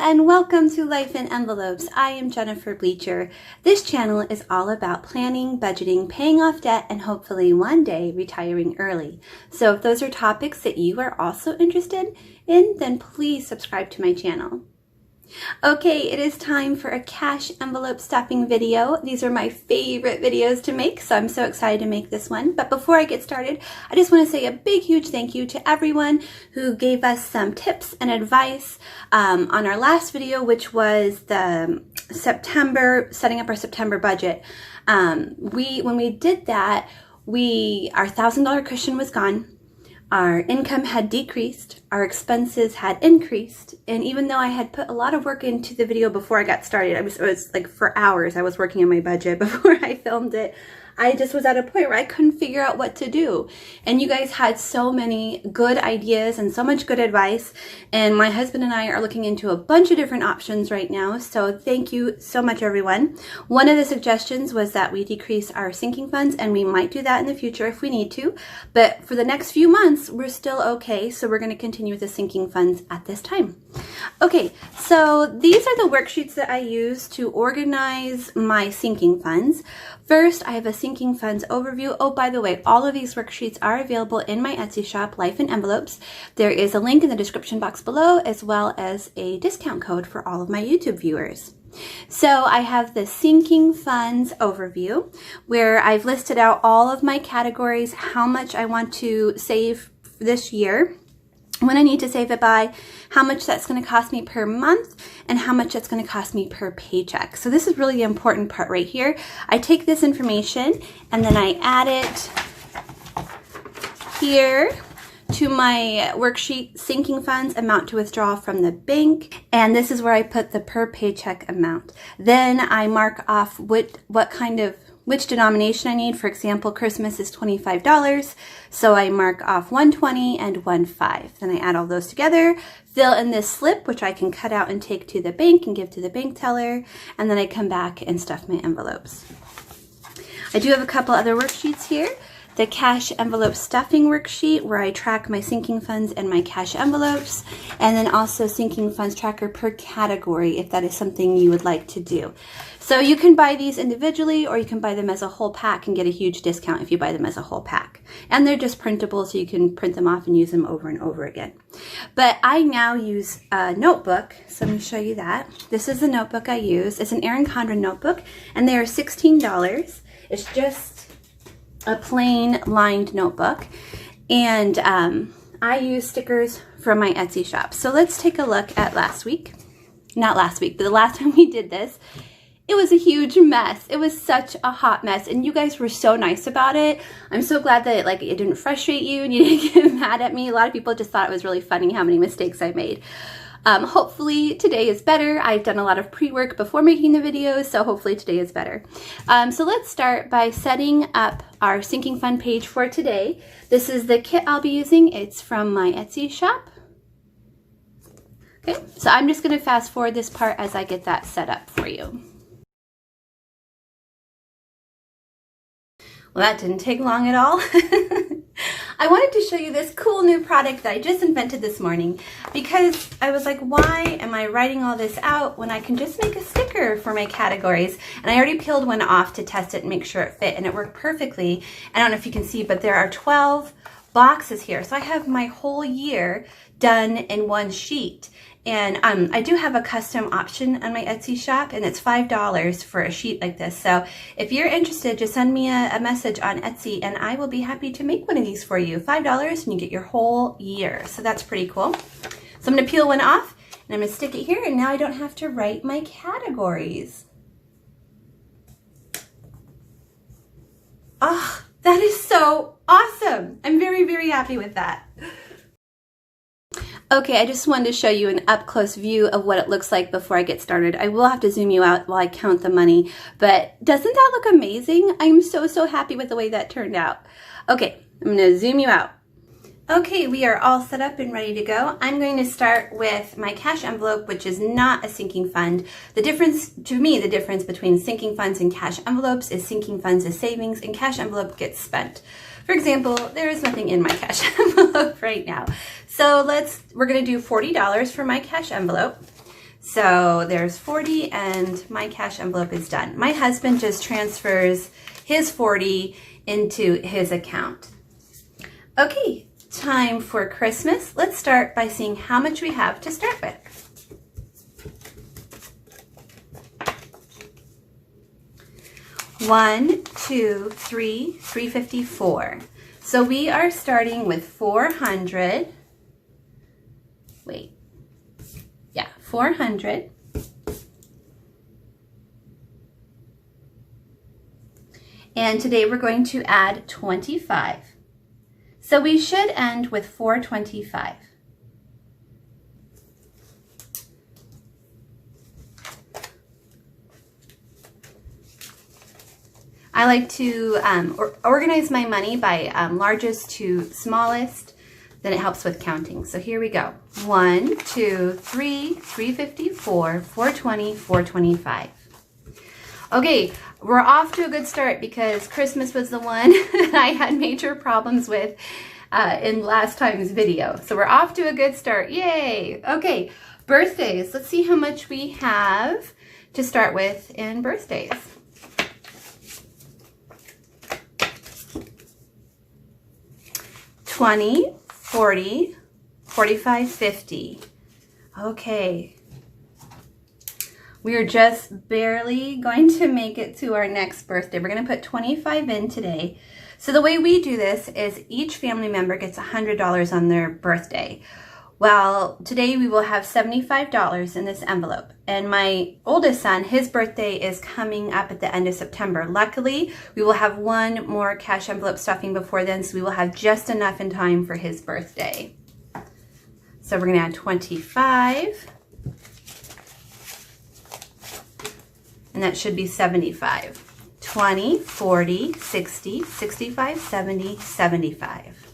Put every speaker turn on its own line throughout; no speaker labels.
and welcome to Life in Envelopes. I am Jennifer Bleacher. This channel is all about planning, budgeting, paying off debt, and hopefully one day retiring early. So if those are topics that you are also interested in, then please subscribe to my channel. Okay, it is time for a cash envelope stuffing video. These are my favorite videos to make, so I'm so excited to make this one. But before I get started, I just want to say a big, huge thank you to everyone who gave us some tips and advice on our last video, which was the setting up our September budget. When we did that, our $1,000 cushion was gone. Our income had decreased, our expenses had increased, and even though I had put a lot of work into the video before I got started, it was like for hours I was working on my budget before I filmed it, I just was at a point where I couldn't figure out what to do. And you guys had so many good ideas and so much good advice, and my husband and I are looking into a bunch of different options right now, so thank you so much, everyone. One of the suggestions was that we decrease our sinking funds, and we might do that in the future if we need to, but for the next few months, we're still okay, so we're going to continue with the sinking funds at this time. Okay, so these are the worksheets that I use to organize my sinking funds. First, I have a sinking funds overview. Oh, by the way, all of these worksheets are available in my Etsy shop, Life in Envelopes. There is a link in the description box below, as well as a discount code for all of my YouTube viewers. So I have the sinking funds overview, where I've listed out all of my categories, how much I want to save this year, when I need to save it by, how much that's going to cost me per month, and how much that's going to cost me per paycheck. So this is really the important part right here. I take this information and then I add it here to my worksheet, sinking funds, amount to withdraw from the bank, and this is where I put the per paycheck amount. Then I mark off which denomination I need. For example, Christmas is $25, so I mark off 120 and 15. Then I add all those together, fill in this slip, which I can cut out and take to the bank and give to the bank teller, and then I come back and stuff my envelopes. I do have a couple other worksheets here. The cash envelope stuffing worksheet, where I track my sinking funds and my cash envelopes, and then also sinking funds tracker per category if that is something you would like to do. So you can buy these individually, or you can buy them as a whole pack and get a huge discount if you buy them as a whole pack. And they're just printable, so you can print them off and use them over and over again. But I now use a notebook, so let me show you that. This is the notebook I use. It's an Erin Condren notebook, and they are $16. It's just a plain lined notebook, and I use stickers from my Etsy shop. So let's take a look at not last week, but the last time we did this. It was a huge mess. It was such a hot mess, and you guys were so nice about it. I'm so glad that it didn't frustrate you and you didn't get mad at me. A lot of people just thought it was really funny how many mistakes I made. Hopefully today is better. I've done a lot of pre-work before making the videos, so hopefully today is better. So let's start by setting up our sinking fund page for today. This is the kit I'll be using. It's from my Etsy shop. Okay, so I'm just going to fast forward this part as I get that set up for you. Well, that didn't take long at all. I wanted to show you this cool new product that I just invented this morning, because I was like, why am I writing all this out when I can just make a sticker for my categories? And I already peeled one off to test it and make sure it fit, and it worked perfectly. I don't know if you can see, but there are 12 boxes here. So I have my whole year done in one sheet. And I do have a custom option on my Etsy shop, and it's $5 for a sheet like this. So if you're interested, just send me a message on Etsy, and I will be happy to make one of these for you. $5 and you get your whole year. So that's pretty cool. So I'm going to peel one off, and I'm going to stick it here, and now I don't have to write my categories. Oh, that is so awesome. I'm very, very happy with that. Okay, I just wanted to show you an up-close view of what it looks like before I get started. I will have to zoom you out while I count the money, but doesn't that look amazing? I'm so happy with the way that turned out. Okay, I'm going to zoom you out. Okay, we are all set up and ready to go. I'm going to start with my cash envelope, which is not a sinking fund. The difference between sinking funds and cash envelopes is sinking funds is savings and cash envelope gets spent. For example, there is nothing in my cash envelope right now. So we're going to do $40 for my cash envelope. So there's 40 and my cash envelope is done. My husband just transfers his 40 into his account. Okay, time for Christmas. Let's start by seeing how much we have to start with. $1, $2, $3, $350, $4. So we are starting with 400. Wait. Yeah, 400. And today we're going to add 25. So we should end with 425. I like to organize my money by largest to smallest. Then it helps with counting. So here we go. 1, 2, 3, 354, 420, 425. Okay, we're off to a good start because Christmas was the one that I had major problems with in last time's video. So we're off to a good start. Yay! Okay, birthdays. Let's see how much we have to start with in birthdays. $20, $40, $45, $50. Okay. We are just barely going to make it to our next birthday. We're going to put 25 in today. So the way we do this is each family member gets $100 on their birthday. Well, today we will have $75 in this envelope. And my oldest son, his birthday is coming up at the end of September. Luckily, we will have one more cash envelope stuffing before then, so we will have just enough in time for his birthday. So we're going to add 25. And that should be 75. 20, 40, 60, 65, 70, 75.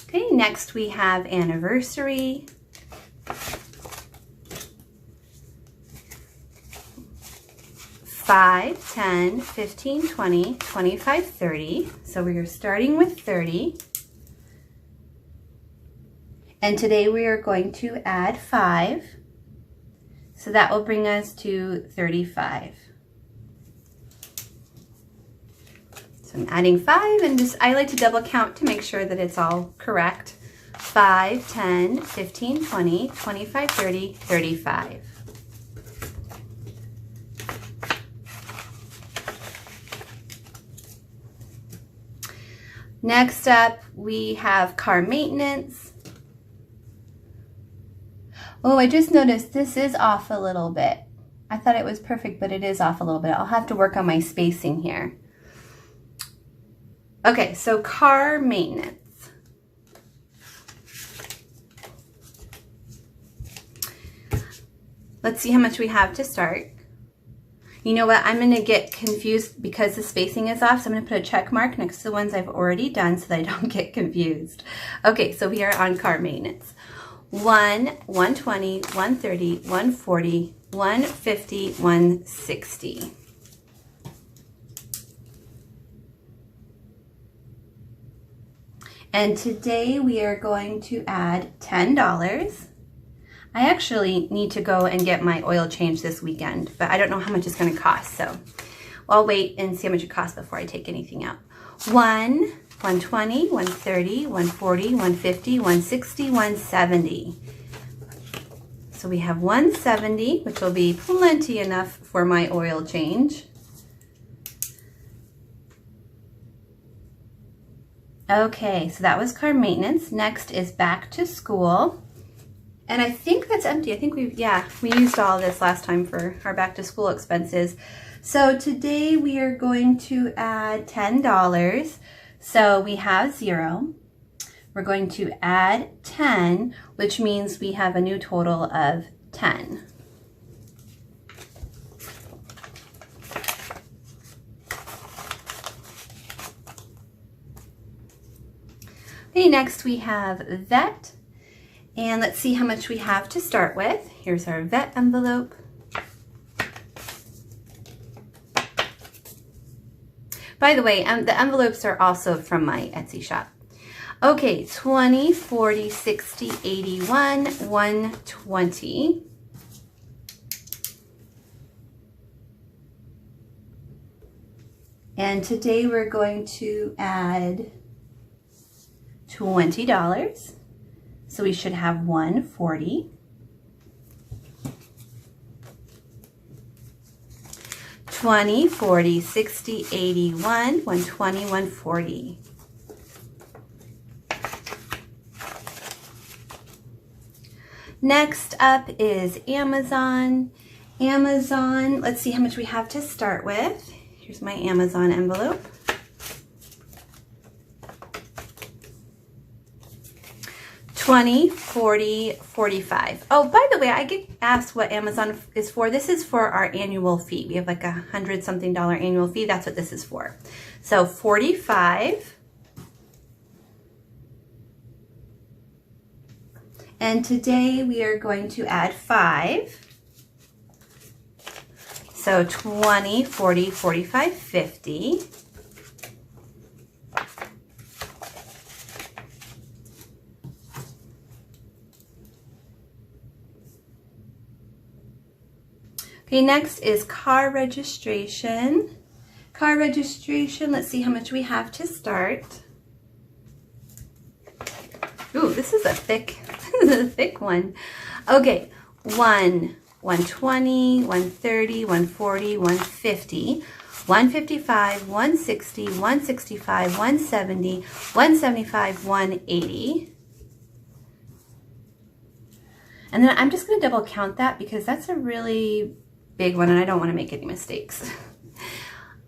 Okay, next we have anniversary. $5, $10, $15, $20, $25, $30. So we are starting with 30. And today we are going to add 5. So that will bring us to 35. So I'm adding 5 and I like to double count to make sure that it's all correct. 5, 10, 15, 20, 25, 30, 35. Next up, we have car maintenance. Oh, I just noticed this is off a little bit. I thought it was perfect, but it is off a little bit. I'll have to work on my spacing here. Okay, so car maintenance. Let's see how much we have to start. You know what? I'm going to get confused because the spacing is off, so I'm going to put a check mark next to the ones I've already done so that I don't get confused. Okay, so we are on car maintenance. 1, 120, 130, 140, 150, 160. And today we are going to add $10. I actually need to go and get my oil changed this weekend, but I don't know how much it's going to cost, so I'll wait and see how much it costs before I take anything out. 1, 120, 130, 140, 150, 160, 170. So we have 170, which will be plenty enough for my oil change. Okay, so that was car maintenance. Next is back to school. And I think that's empty. I think we used all this last time for our back to school expenses. So today we are going to add $10. So we have 0. We're going to add 10, which means we have a new total of 10. Okay, next we have vet. And let's see how much we have to start with. Here's our vet envelope. By the way, the envelopes are also from my Etsy shop. Okay, 20, 40, 60, 81, 120. And today we're going to add $20. So we should have 140. 20, 40, 60, 81, 120, 140. Next up is Amazon. Amazon, let's see how much we have to start with. Here's my Amazon envelope. $20, $40, $45. Oh, by the way, I get asked what Amazon is for. This is for our annual fee. We have like $100-something annual fee. That's what this is for. So 45. And today we are going to add 5. So 20, 40, 45, 50. Okay, next is car registration. Car registration, let's see how much we have to start. Ooh, this is a thick, one. Okay, 120, 130, 140, 150, 155, 160, 165, 170, 175, 180. And then I'm just going to double count that because that's a really big one and I don't want to make any mistakes.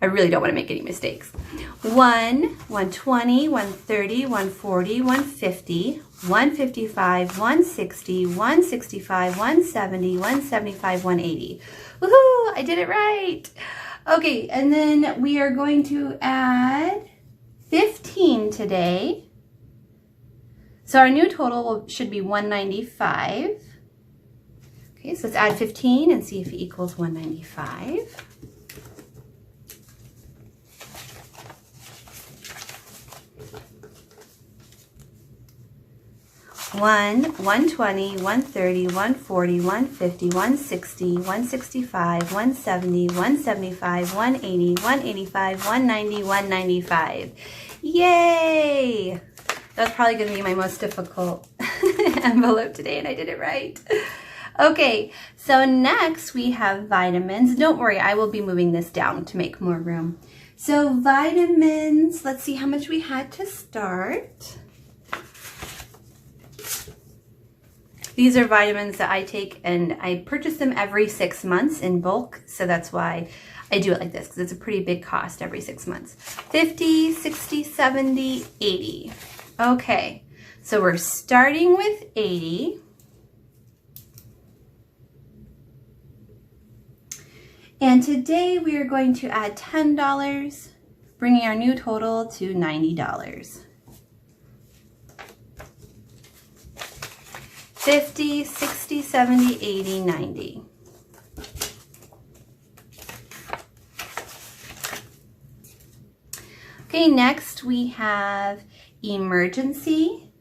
I really don't want to make any mistakes. 120, 130, 140, 150, 155, 160, 165, 170, 175, 180. Woohoo! I did it right. Okay, and then we are going to add 15 today. So our new total should be 195. Okay, so let's add 15 and see if it equals 195. 120, 130, 140, 150, 160, 165, 170, 175, 180, 185, 190, 195. Yay! That's probably going to be my most difficult envelope today, and I did it right. Okay, so next we have vitamins. Don't worry, I will be moving this down to make more room. So vitamins, let's see how much we had to start. These are vitamins that I take, and I purchase them every 6 months in bulk, so that's why I do it like this, because it's a pretty big cost every 6 months. 50, 60, 70, 80. Okay, so we're starting with 80. And today we are going to add $10, bringing our new total to $90. 50, 60, 70, 80, 90. Okay, next we have emergency.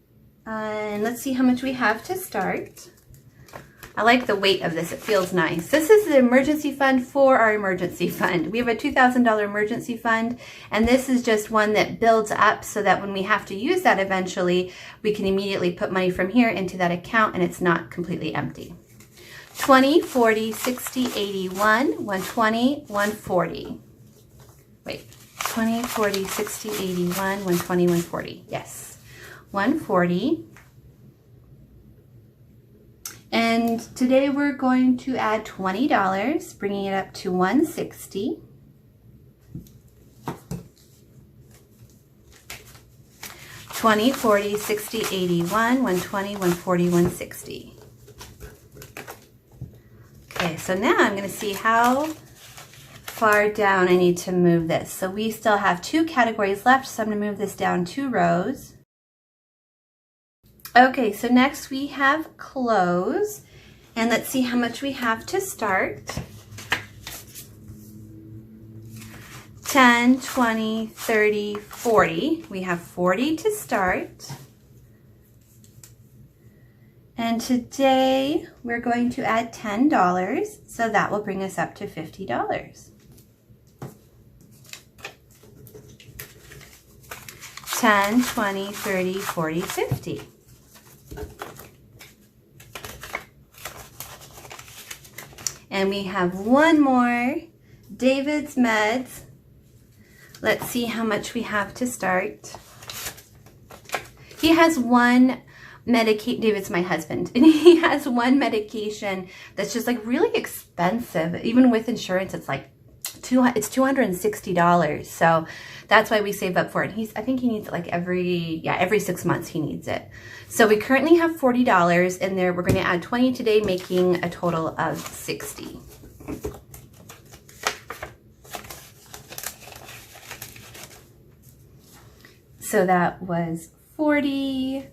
And let's see how much we have to start. I like the weight of this, it feels nice. This is the emergency fund for our emergency fund. We have a $2,000 emergency fund, and this is just one that builds up so that when we have to use that eventually, we can immediately put money from here into that account and it's not completely empty. 20, 40, 60, 81, 120, 140. Wait, 20, 40, 60, 81, 120, 140. Yes, 140. And today we're going to add $20, bringing it up to 160. $20, 40, 60, 81, 120, 140, 160. Okay, so now I'm going to see how far down I need to move this. So we still have 2 categories left, so I'm going to move this down 2 rows. Okay, so next we have clothes, and let's see how much we have to start. 10, 20, 30, 40. We have 40 to start. And today we're going to add $10, so that will bring us up to $50. 10, 20, 30, 40, 50. And we have one more, David's Meds. Let's see how much we have to start. He has one medication, David's my husband, and he has one medication that's just like really expensive. Even with insurance, it's like it's $260. So that's why we save up for it. I think he needs it like every 6 months he needs it. So we currently have $40 in there. We're going to add 20 today, making a total of 60. So that was 40,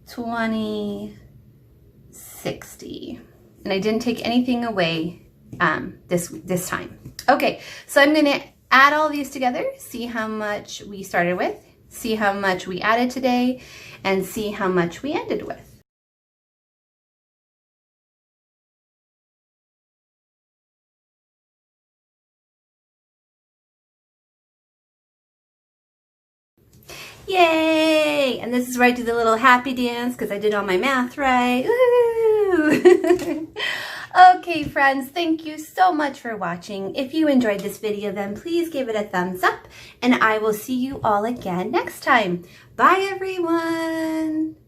20, 60. And I didn't take anything away this time. Okay, so I'm going to add all these together, see how much we started with, see how much we added today, and see how much we ended with. Yay! And this is where I do the little happy dance because I did all my math right. Woo! Okay, friends, thank you so much for watching. If you enjoyed this video, then please give it a thumbs up, and I will see you all again next time. Bye, everyone!